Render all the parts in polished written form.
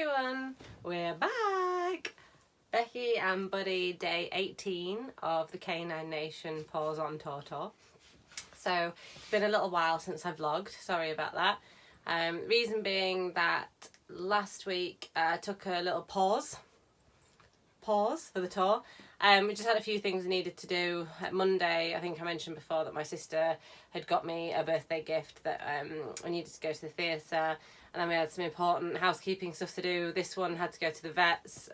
everyone, we're back! Becky and Buddy, day 18 of the Canine Nation Paws on Tour. So it's been a little while since I vlogged, sorry about that. Reason being that last week I took a little pause for the tour. We just had a few things we needed to do. Monday, I think I mentioned before that my sister had got me a birthday gift that I needed to go to the theatre, and then we had some important housekeeping stuff to do. This one had to go to the vets.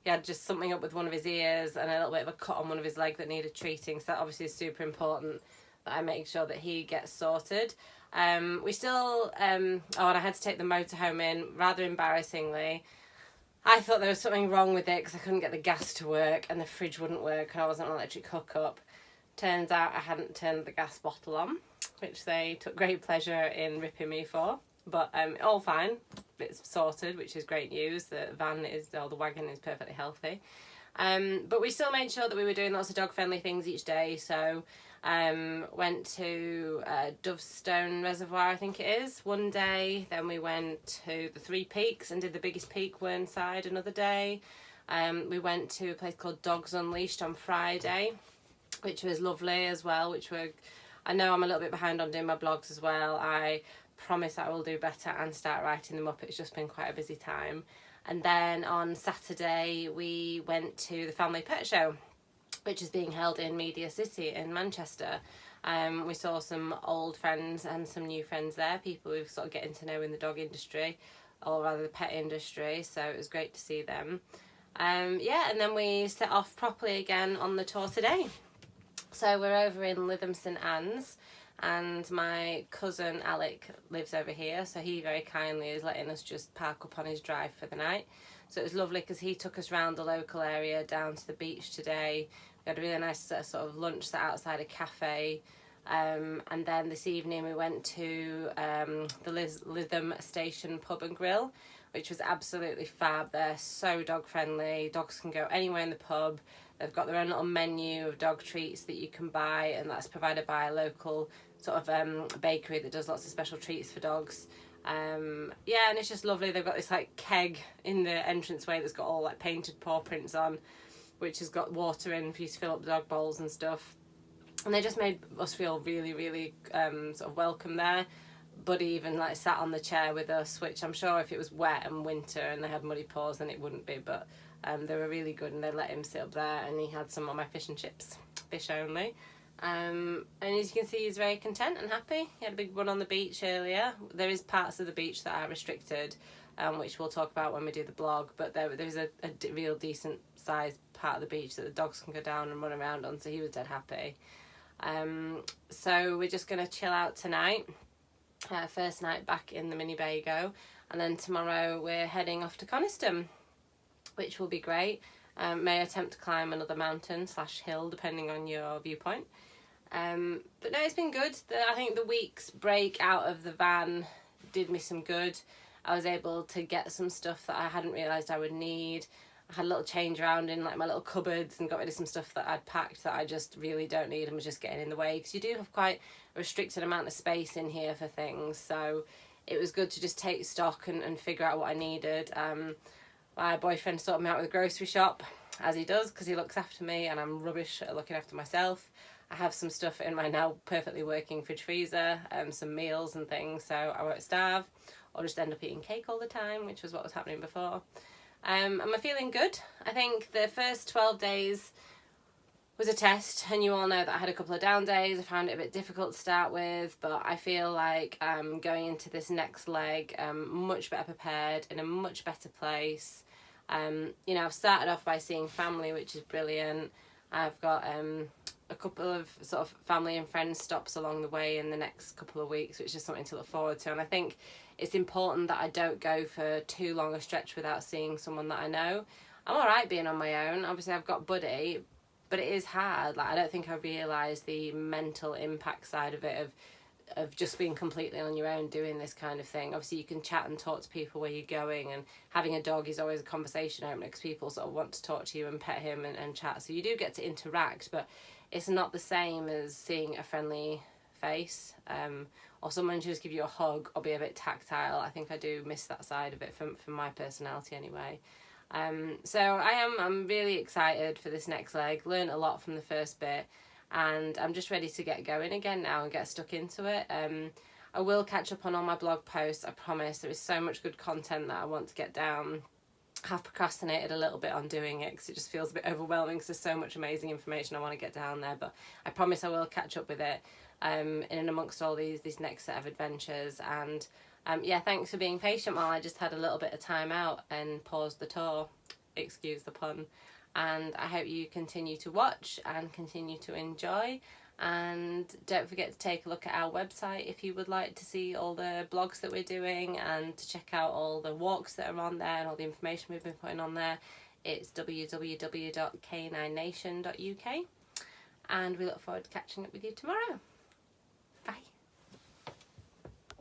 He had just something up with one of his ears and a little bit of a cut on one of his leg that needed treating, so that obviously is super important that I make sure that he gets sorted. We still, and I had to take the motorhome in, rather embarrassingly. I thought there was something wrong with it because I couldn't get the gas to work and the fridge wouldn't work and I wasn't an electric hookup. Turns out I hadn't turned the gas bottle on, which they took great pleasure in ripping me for. But all fine, it's sorted, which is great news. The wagon is perfectly healthy. But we still made sure that we were doing lots of dog friendly things each day. So went to Dovestone Reservoir, I think it is, one day. Then we went to the Three Peaks and did the biggest peak Whernside another day. We went to a place called Dogs Unleashed on Friday, which was lovely as well. I know I'm a little bit behind on doing my blogs as well. I promise I will do better and start writing them up. It's just been quite a busy time. And then on Saturday we went to the Family Pet Show, which is being held in Media City in Manchester. We saw some old friends and some new friends there, people we've sort of getting to know in the dog industry, or rather the pet industry, so it was great to see them. And then we set off properly again on the tour today. So we're over in Lytham St Anne's, and my cousin Alec lives over here, so he very kindly is letting us just park up on his drive for the night. So it was lovely because he took us around the local area down to the beach today. We had a really nice sort of lunch set outside a cafe, and then this evening we went to the Lytham Station Pub and Grill, which was absolutely fab. They're so dog friendly. Dogs can go anywhere in the pub. They've got their own little menu of dog treats that you can buy, and that's provided by a local sort of bakery that does lots of special treats for dogs. And it's just lovely. They've got this like keg in the entranceway that's got all like painted paw prints on, which has got water in for you to fill up the dog bowls and stuff. And they just made us feel really, really sort of welcome there. Buddy even like sat on the chair with us, which I'm sure if it was wet and winter and they had muddy paws then it wouldn't be, but they were really good, and they let him sit up there and he had some of my fish and chips, fish only. And as you can see, he's very content and happy. He had a big run on the beach earlier. There is parts of the beach that are restricted, which we'll talk about when we do the blog, but there's a real decent sized part of the beach that the dogs can go down and run around on, so he was dead happy. So we're just going to chill out tonight, first night back in the Winnebago, and then tomorrow we're heading off to Coniston, which will be great. May attempt to climb another mountain / hill depending on your viewpoint. But no, it's been good. I think the week's break out of the van did me some good. I was able to get some stuff that I hadn't realised I would need. I had a little change around in like my little cupboards and got rid of some stuff that I'd packed that I just really don't need and was just getting in the way, because you do have quite a restricted amount of space in here for things. So it was good to just take stock and figure out what I needed. My boyfriend sorted me out with a grocery shop, as he does, because he looks after me and I'm rubbish at looking after myself. I have some stuff in my now perfectly working fridge freezer, some meals and things, so I won't starve or just end up eating cake all the time, which was what was happening before. Am I feeling good? I think the first 12 days was a test, and you all know that I had a couple of down days. I found it a bit difficult to start with, but I feel like I'm going into this next leg much better prepared, in a much better place. I've started off by seeing family, which is brilliant. I've got a couple of sort of family and friends stops along the way in the next couple of weeks, which is something to look forward to. And I think it's important that I don't go for too long a stretch without seeing someone that I know. I'm all right being on my own. Obviously, I've got Buddy, but it is hard. Like, I don't think I realised the mental impact side of it, of just being completely on your own doing this kind of thing. Obviously you can chat and talk to people where you're going, and having a dog is always a conversation opener because people sort of want to talk to you and pet him and chat, so you do get to interact, but it's not the same as seeing a friendly face, or someone just give you a hug or be a bit tactile. I think I do miss that side of it from my personality anyway. So I'm really excited for this next leg. Learned a lot from the first bit, and I'm just ready to get going again now and get stuck into it. I will catch up on all my blog posts, I promise. There is so much good content that I want to get down. Have procrastinated a little bit on doing it because it just feels a bit overwhelming because there's so much amazing information I want to get down there, but I promise I will catch up with it in and amongst all these next set of adventures. And yeah, thanks for being patient while I just had a little bit of time out and paused the tour, excuse the pun, and I hope you continue to watch and continue to enjoy. And don't forget to take a look at our website if you would like to see all the blogs that we're doing and to check out all the walks that are on there and all the information we've been putting on there. It's www.k9nation.uk, and we look forward to catching up with you tomorrow.